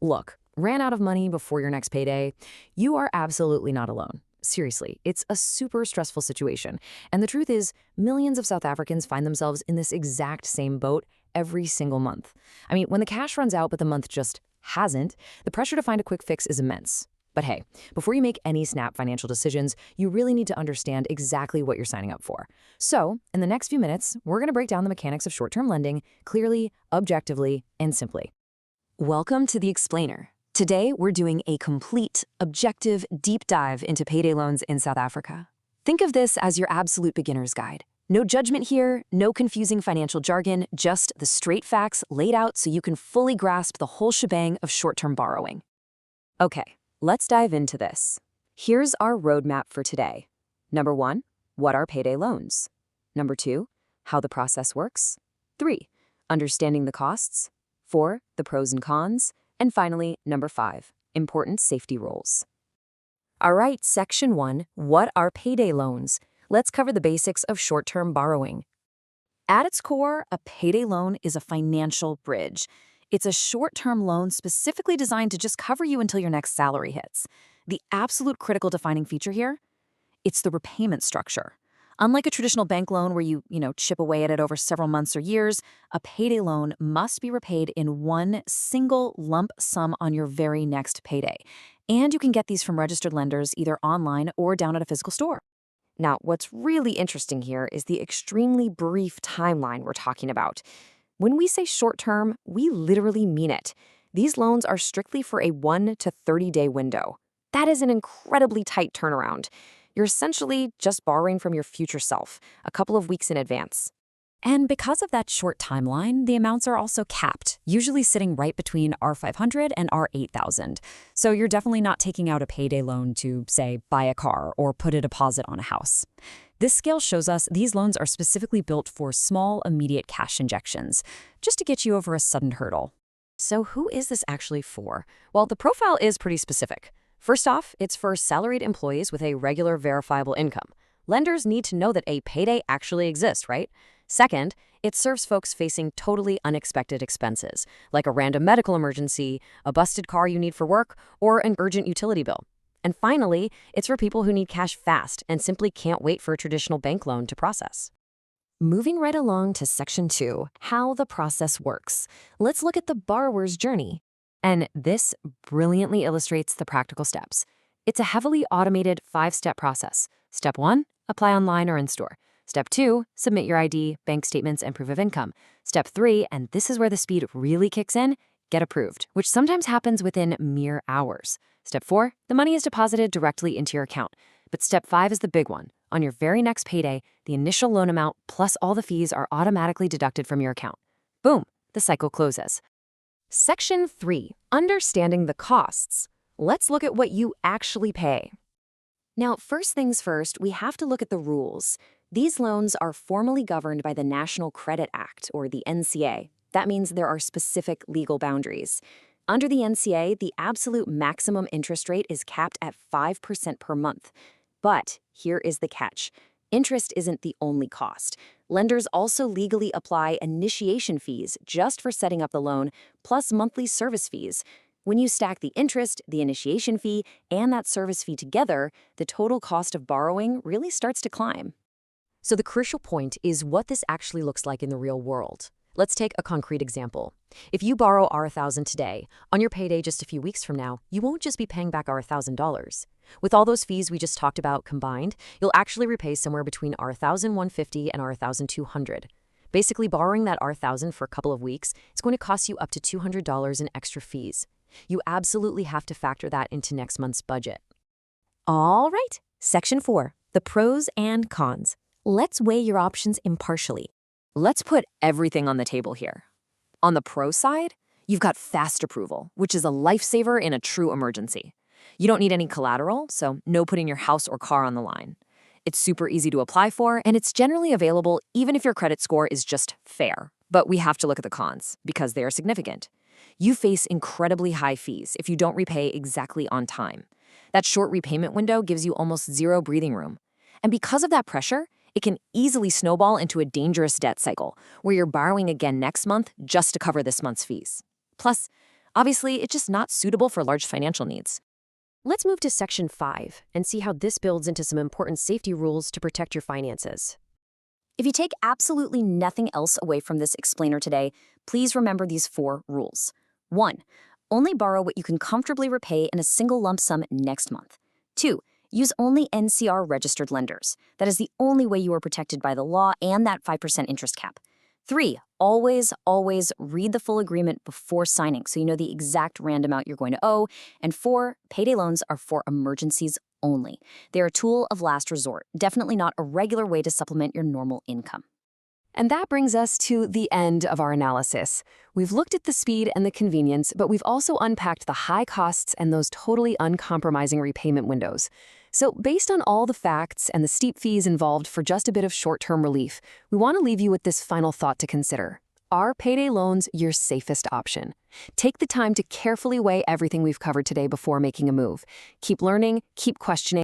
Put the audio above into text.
Look, ran out of money before your next payday? You are absolutely not alone. Seriously, it's a super stressful situation. And the truth is, millions of South Africans find themselves in this exact same boat every single month. I mean, when the cash runs out but the month just hasn't, the pressure to find a quick fix is immense. But hey, before you make any snap financial decisions, you really need to understand exactly what you're signing up for. So, in the next few minutes, we're going to break down the mechanics of short-term lending clearly, objectively, and simply. Welcome to The Explainer. Today, we're doing a complete, objective, deep dive into payday loans in South Africa. Think of this as your absolute beginner's guide. No judgment here, no confusing financial jargon, just the straight facts laid out so you can fully grasp the whole shebang of short-term borrowing. Okay, let's dive into this. Here's our roadmap for today. Number 1, what are payday loans? Number 2, how the process works. 3, understanding the costs. 4, the pros and cons. And finally, number 5, important safety rules. All right, section 1, what are payday loans? Let's cover the basics of short-term borrowing. At its core, a payday loan is a financial bridge. It's a short-term loan specifically designed to just cover you until your next salary hits. The absolute critical defining feature here? It's the repayment structure. Unlike a traditional bank loan where you chip away at it over several months or years, a payday loan must be repaid in one single lump sum on your very next payday. And you can get these from registered lenders either online or down at a physical store. Now, what's really interesting here is the extremely brief timeline we're talking about. When we say short-term, we literally mean it. These loans are strictly for a 1 to 30-day window. That is an incredibly tight turnaround. You're essentially just borrowing from your future self, a couple of weeks in advance. And because of that short timeline, the amounts are also capped, usually sitting right between R500 and R8000. So you're definitely not taking out a payday loan to, say, buy a car or put a deposit on a house. This scale shows us these loans are specifically built for small, immediate cash injections, just to get you over a sudden hurdle. So who is this actually for? Well, the profile is pretty specific. First off, it's for salaried employees with a regular verifiable income. Lenders need to know that a payday actually exists, right? Second, it serves folks facing totally unexpected expenses, like a random medical emergency, a busted car you need for work, or an urgent utility bill. And finally, it's for people who need cash fast and simply can't wait for a traditional bank loan to process. Moving right along to section 2, how the process works. Let's look at the borrower's journey. And this brilliantly illustrates the practical steps. It's a heavily automated 5-step process. Step 1, apply online or in-store. Step 2, submit your ID, bank statements, and proof of income. Step 3, and this is where the speed really kicks in, get approved, which sometimes happens within mere hours. Step 4, the money is deposited directly into your account. But Step 5 is the big one. On your very next payday, the initial loan amount plus all the fees are automatically deducted from your account. Boom, the cycle closes. Section 3, understanding the costs. Let's look at what you actually pay. Now, first things first, we have to look at the rules. These loans are formally governed by the National Credit Act, or the NCA. That means there are specific legal boundaries. Under the NCA, the absolute maximum interest rate is capped at 5% per month. But here is the catch. Interest isn't the only cost. Lenders also legally apply initiation fees just for setting up the loan, plus monthly service fees. When you stack the interest, the initiation fee, and that service fee together, the total cost of borrowing really starts to climb. So the crucial point is what this actually looks like in the real world. Let's take a concrete example. If you borrow R1,000 today, on your payday just a few weeks from now, you won't just be paying back R1,000. With all those fees we just talked about combined, you'll actually repay somewhere between R1,150 and R1,200. Basically, borrowing that R1,000 for a couple of weeks is going to cost you up to $200 in extra fees. You absolutely have to factor that into next month's budget. All right, section 4, the pros and cons. Let's weigh your options impartially. Let's put everything on the table here. On the pro side, you've got fast approval, which is a lifesaver in a true emergency. You don't need any collateral, so no putting your house or car on the line. It's super easy to apply for, and it's generally available even if your credit score is just fair. But we have to look at the cons, because they are significant. You face incredibly high fees if you don't repay exactly on time. That short repayment window gives you almost zero breathing room. And because of that pressure, it can easily snowball into a dangerous debt cycle, where you're borrowing again next month just to cover this month's fees. Plus, Obviously, it's just not suitable for large financial needs. Let's move to Section 5 and see how this builds into some important safety rules to protect your finances. If you take absolutely nothing else away from this explainer today, please remember these 4 rules. 1. Only borrow what you can comfortably repay in a single lump sum next month. 2. Use only NCR-registered lenders. That is the only way you are protected by the law and that 5% interest cap. 3. Always read the full agreement before signing so you know the exact rand amount you're going to owe. And 4. Payday loans are for emergencies only. They are a tool of last resort, definitely not a regular way to supplement your normal income. And that brings us to the end of our analysis. We've looked at the speed and the convenience, but we've also unpacked the high costs and those totally uncompromising repayment windows. So based on all the facts and the steep fees involved for just a bit of short-term relief, we want to leave you with this final thought to consider. Are payday loans your safest option? Take the time to carefully weigh everything we've covered today before making a move. Keep learning, keep questioning.